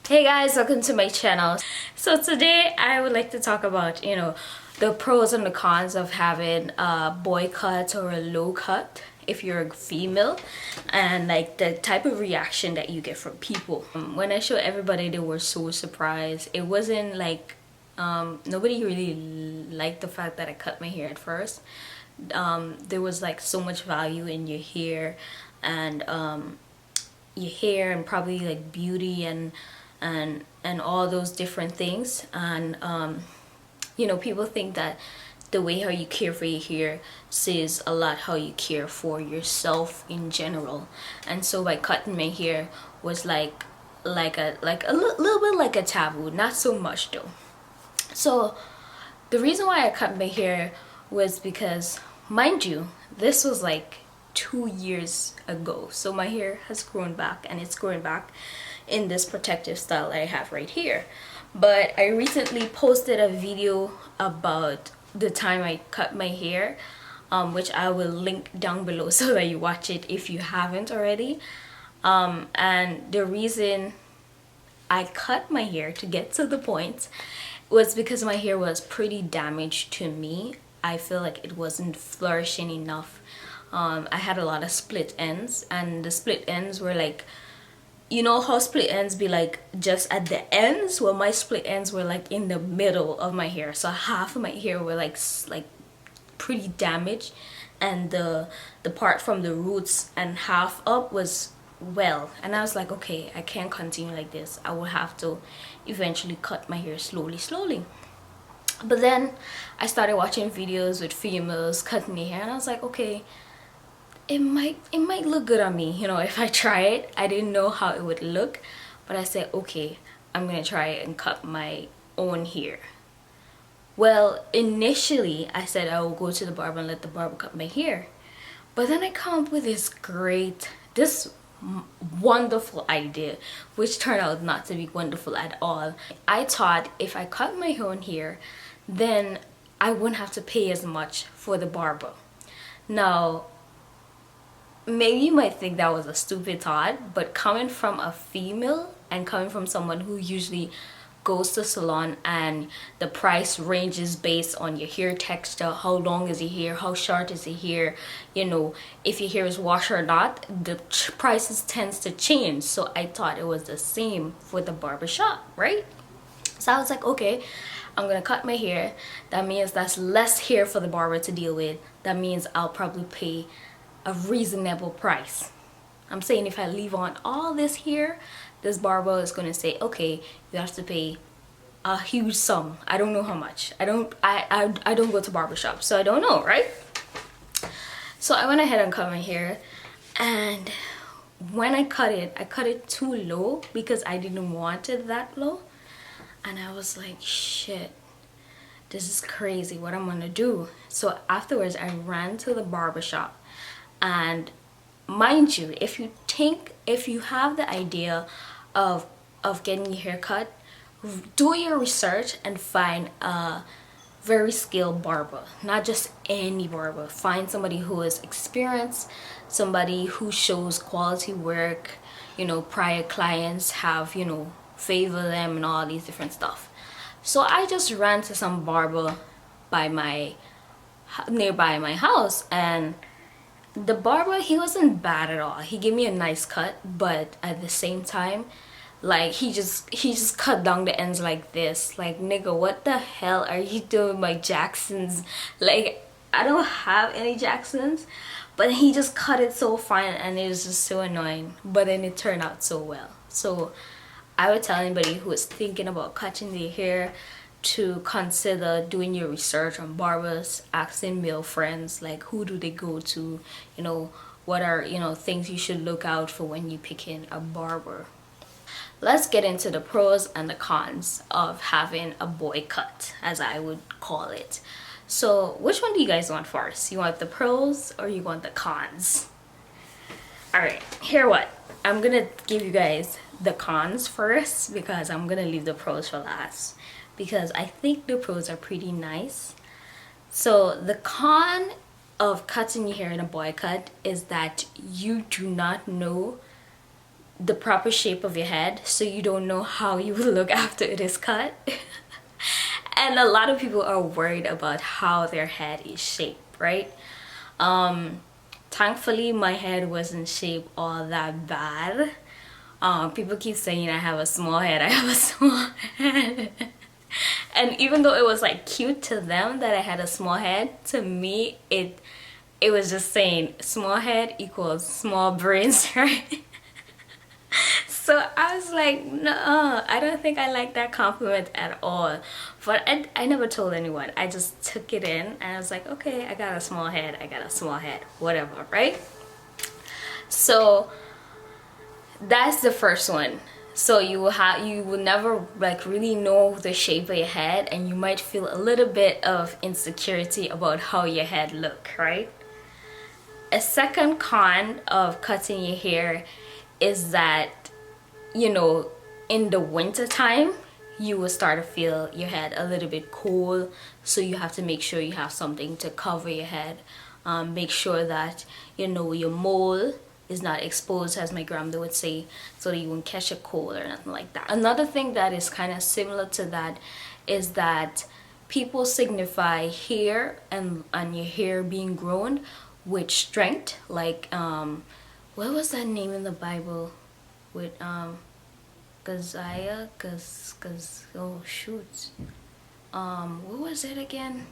Hey guys, welcome to my channel. So today I would like to talk about, the pros and the cons of having a boy cut or a low cut if you're a female, and like the type of reaction that you get from people. When I showed everybody, they were so surprised. It wasn't like nobody really liked the fact that I cut my hair at first. There was like so much value in your hair and probably like beauty and all those different things. And people think that the way how you care for your hair says a lot how you care for yourself in general. And so by cutting my hair was little bit like a taboo, not so much though. So the reason why I cut my hair was because, mind you, this was like 2 years ago. So my hair has grown back, and it's growing back in this protective style that I have right here. But I recently posted a video about the time I cut my hair, which I will link down below so that you watch it if you haven't already. And the reason I cut my hair, to get to the point, was because my hair was pretty damaged to me. I feel like it wasn't flourishing enough. I had a lot of split ends, and the split ends were like, you know how split ends be like just at the ends? Well, my split ends were like in the middle of my hair, so half of my hair were like pretty damaged, and the part from the roots and half up was well. And I was like, okay, I can't continue like this. I will have to eventually cut my hair slowly. But then I started watching videos with females cutting their hair, and I was like, okay, it might look good on me, if I try it. I didn't know how it would look, but I said, okay, I'm gonna try it and cut my own hair. Well, initially I said I will go to the barber and let the barber cut my hair, but then I come up with this wonderful idea, which turned out not to be wonderful at all. I thought if I cut my own hair, then I wouldn't have to pay as much for the barber. Now, maybe you might think that was a stupid thought, but coming from a female and coming from someone who usually goes to salon and the price ranges based on your hair texture, how long is your hair, how short is your hair, if your hair is washed or not, the prices tends to change. So I thought it was the same for the barbershop, right? So I was like, okay, I'm gonna cut my hair. That means that's less hair for the barber to deal with. That means I'll probably pay a reasonable price. I'm saying if I leave on all this hair, this barber is gonna say, okay, you have to pay a huge sum. I don't know how much. I don't go to barbershops, so I don't know, right? So I went ahead and cut my hair, and when I cut it too low because I didn't want it that low. And I was like, shit, this is crazy, what I'm gonna do. So afterwards I ran to the barbershop. And mind you, if you have the idea of getting your hair cut, do your research and find a very skilled barber. Not just any barber. Find somebody who is experienced, somebody who shows quality work, prior clients have, favor them and all these different stuff. So I just ran to some barber nearby my house, and the barber, he wasn't bad at all. He gave me a nice cut, but at the same time, like, he just cut down the ends like this. Like, nigga, what the hell are you doing with my Jacksons? Like, I don't have any Jacksons, but he just cut it so fine, and it was just so annoying. But then it turned out so well. So I would tell anybody who is thinking about cutting their hair to consider doing your research on barbers, asking male friends, like, who do they go to, what are things you should look out for when you picking a barber. Let's get into the pros and the cons of having a boy cut, as I would call it. So which one do you guys want first? You want the pros or you want the cons? Alright, here what? I'm gonna give you guys the cons first, because I'm gonna leave the pros for last, because I think the pros are pretty nice. So the con of cutting your hair in a boy cut is that you do not know the proper shape of your head, so you don't know how you will look after it is cut. And a lot of people are worried about how their head is shaped, right? Thankfully my head wasn't shaped all that bad. People keep saying I have a small head, I have a small head. And even though it was like cute to them that I had a small head, to me it was just saying small head equals small brains, right? So I was like, no, I don't think I like that compliment at all. But I never told anyone. I just took it in and I was like, okay, I got a small head, I got a small head, whatever, right? So that's the first one. So you will never like really know the shape of your head, and you might feel a little bit of insecurity about how your head look, right? A second con of cutting your hair is that, you know, in the winter time you will start to feel your head a little bit cold, so you have to make sure you have something to cover your head. Make sure that, you know, your mole is not exposed, as my grandmother would say, so that you won't catch a cold or nothing like that. Another thing that is kind of similar to that is that people signify hair and your hair being grown with strength, like what was that name in the Bible with Keziah, oh shoot, what was it again?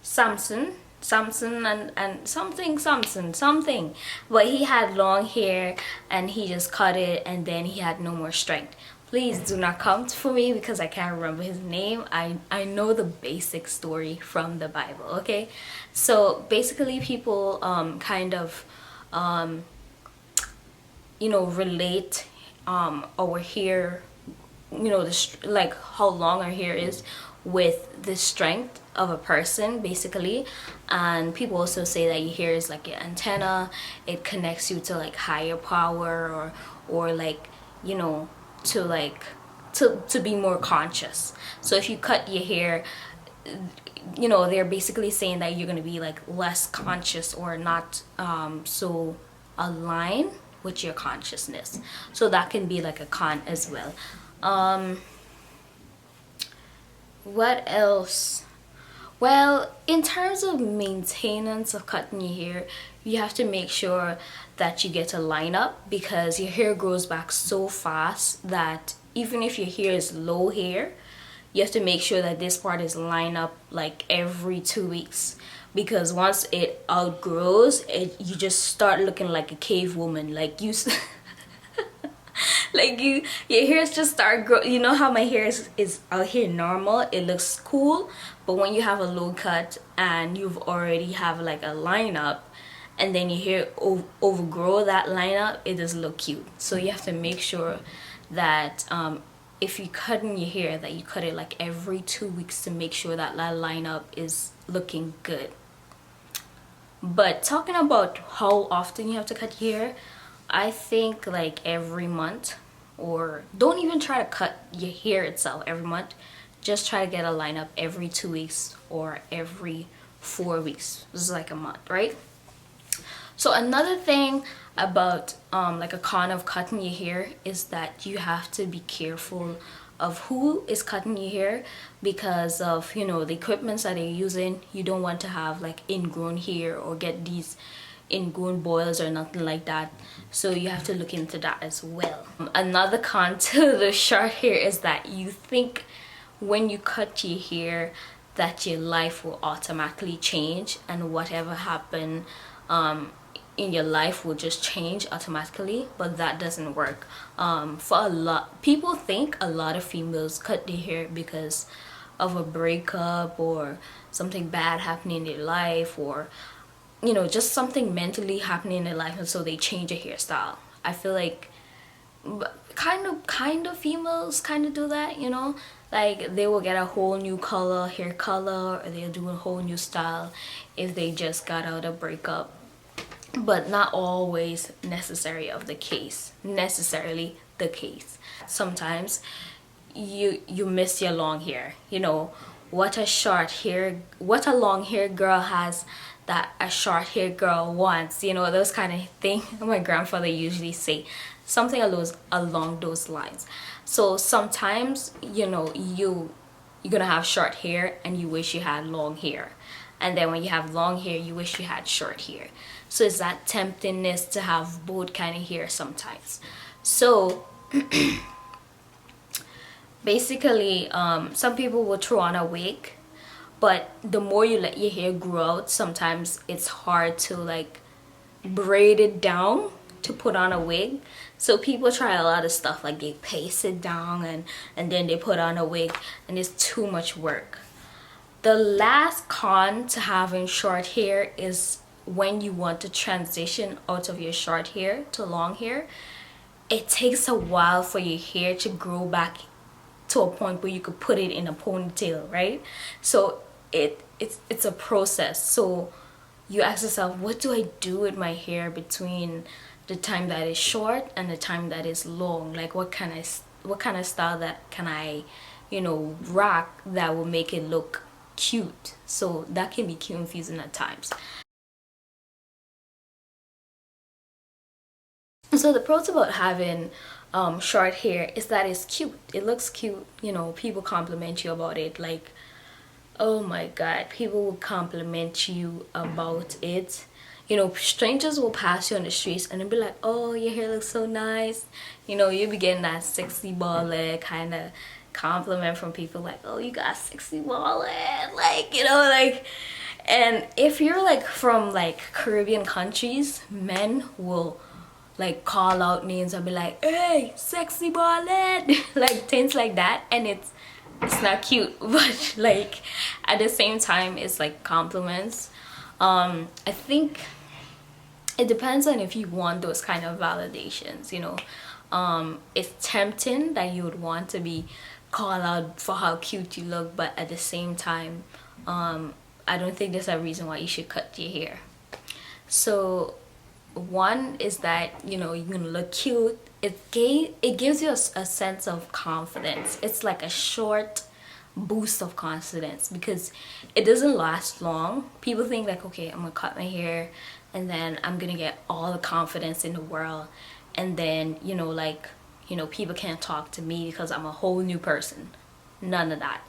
Samson and something, but he had long hair and he just cut it and then he had no more strength. Please do not come for me because I can't remember his name. I know the basic story from the Bible, okay? So basically people kind of you know, relate our hair, you know, like how long our hair is with the strength of a person, basically. And people also say that your hair is like an antenna. It connects you to like higher power, or like, you know, to like to be more conscious. So if you cut your hair, you know, they're basically saying that you're gonna be like less conscious or not so aligned with your consciousness. So that can be like a con as well. What else? Well, in terms of maintenance of cutting your hair, you have to make sure that you get a lineup, because your hair grows back so fast that even if your hair is low hair, you have to make sure that this part is lined up like every 2 weeks, because once it outgrows it, you just start looking like a cave woman, like you like your hairs just start grow. You know how my hair is out here normal, it looks cool, but when you have a low cut and you've already have like a lineup and then your hair overgrow that lineup, it doesn't look cute. So you have to make sure that if you cut in your hair, that you cut it like every 2 weeks to make sure that that lineup is looking good. But talking about how often you have to cut your hair, I think like every month, or don't even try to cut your hair itself every month. Just try to get a lineup every 2 weeks or every 4 weeks. This is like a month, right? So another thing about like a con of cutting your hair is that you have to be careful of who is cutting your hair, because of, you know, the equipments that they're using. You don't want to have like ingrown hair or get these ingrown boils or nothing like that, so you have to look into that as well. Another con to the short hair is that you think when you cut your hair that your life will automatically change, and whatever happened in your life will just change automatically, but that doesn't work. For a lot people think a lot of females cut their hair because of a breakup or something bad happening in their life, or you know, just something mentally happening in their life, and so they change their hairstyle. I feel like kind of females kind of do that, you know, like they will get a whole new color, hair color, or they'll do a whole new style if they just got out of a breakup. But not always necessarily the case. Sometimes you miss your long hair. You know, what a long hair girl has that a short hair girl wants, you know, those kind of thing. My grandfather usually say something along those lines. So sometimes, you know, you're gonna have short hair and you wish you had long hair, and then when you have long hair you wish you had short hair. So it's that temptingness to have both kind of hair sometimes. So basically, some people will throw on a wig, but the more you let your hair grow out, sometimes it's hard to like braid it down to put on a wig. So people try a lot of stuff, like they paste it down and then they put on a wig, and it's too much work. The last con to having short hair is when you want to transition out of your short hair to long hair. It takes a while for your hair to grow back to a point where you could put it in a ponytail, right? So it's a process. So you ask yourself, what do I do with my hair between the time that is short and the time that is long? Like what kind of style that can I, you know, rock that will make it look cute? So that can be confusing at times. So the pros about having short hair is that it's cute. It looks cute. You know, people compliment you about it. Like, oh my god, people will compliment you about it. You know, strangers will pass you on the streets and they'll be like, oh, your hair looks so nice. You know, you'll be getting that sexy ball leg kind of compliment from people, like, oh, you got sexy ball leg. Like, you know, like, and if you're like from like Caribbean countries, men will like call out names and be like, hey, sexy ballad, like things like that. And it's not cute, but like at the same time it's like compliments. I think it depends on if you want those kind of validations, you know. It's tempting that you would want to be called out for how cute you look, but at the same time, I don't think there's a reason why you should cut your hair. So one is that, you know, you're gonna look cute. It gives you a sense of confidence. It's like a short boost of confidence because it doesn't last long. People think like, okay, I'm gonna cut my hair and then I'm gonna get all the confidence in the world, and then, you know, like, you know, people can't talk to me because I'm a whole new person. None of that.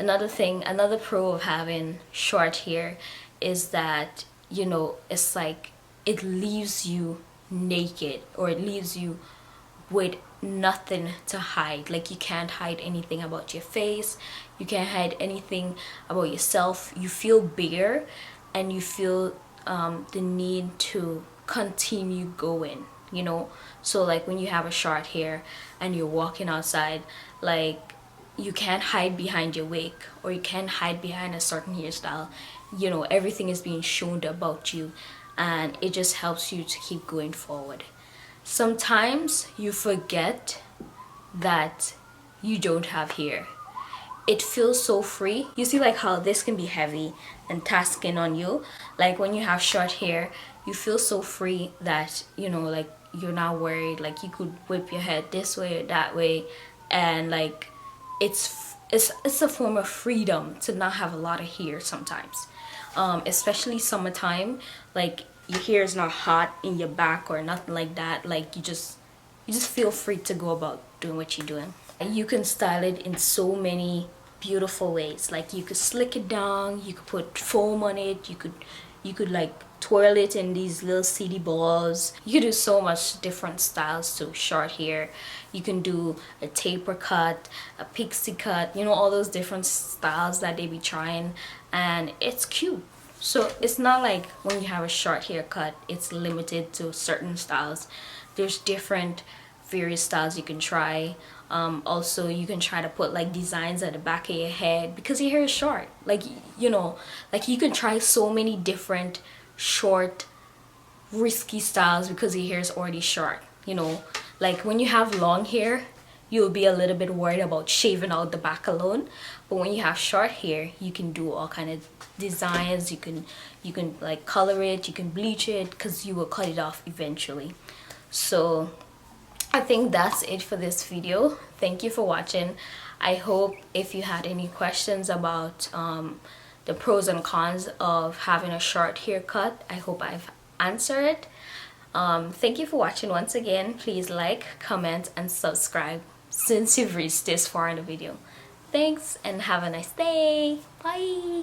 Another pro of having short hair is that, you know, it's like it leaves you naked, or it leaves you with nothing to hide. Like you can't hide anything about your face, you can't hide anything about yourself. You feel bigger and you feel the need to continue going, you know. So like when you have a short hair and you're walking outside, like you can't hide behind your wig, or you can't hide behind a certain hairstyle. You know, everything is being shown about you, and it just helps you to keep going forward. Sometimes you forget that you don't have hair. It feels so free. You see like how this can be heavy and tasking on you. Like when you have short hair, you feel so free that, you know, like you're not worried. Like you could whip your head this way or that way, and like it's a form of freedom to not have a lot of hair sometimes. Especially summertime, like your hair is not hot in your back or nothing like that. Like you just feel free to go about doing what you're doing. You can style it in so many beautiful ways. Like you could slick it down, you could put foam on it, you could like twirl it in these little seedy balls. You could do so much different styles to short hair. You can do a taper cut, a pixie cut, you know, all those different styles that they be trying, and it's cute. So it's not like when you have a short haircut, it's limited to certain styles. There's different various styles you can try. Also, you can try to put like designs at the back of your head because your hair is short. Like, you know, like you can try so many different short risky styles because your hair is already short, you know. Like when you have long hair, you'll be a little bit worried about shaving out the back alone, but when you have short hair, you can do all kind of designs. You can like color it, you can bleach it, because you will cut it off eventually. So I think that's it for this video. Thank you for watching. I hope if you had any questions about the pros and cons of having a short haircut. I hope I've answered it. Thank you for watching once again. Please like, comment, and subscribe since you've reached this far in the video. Thanks and have a nice day. Bye.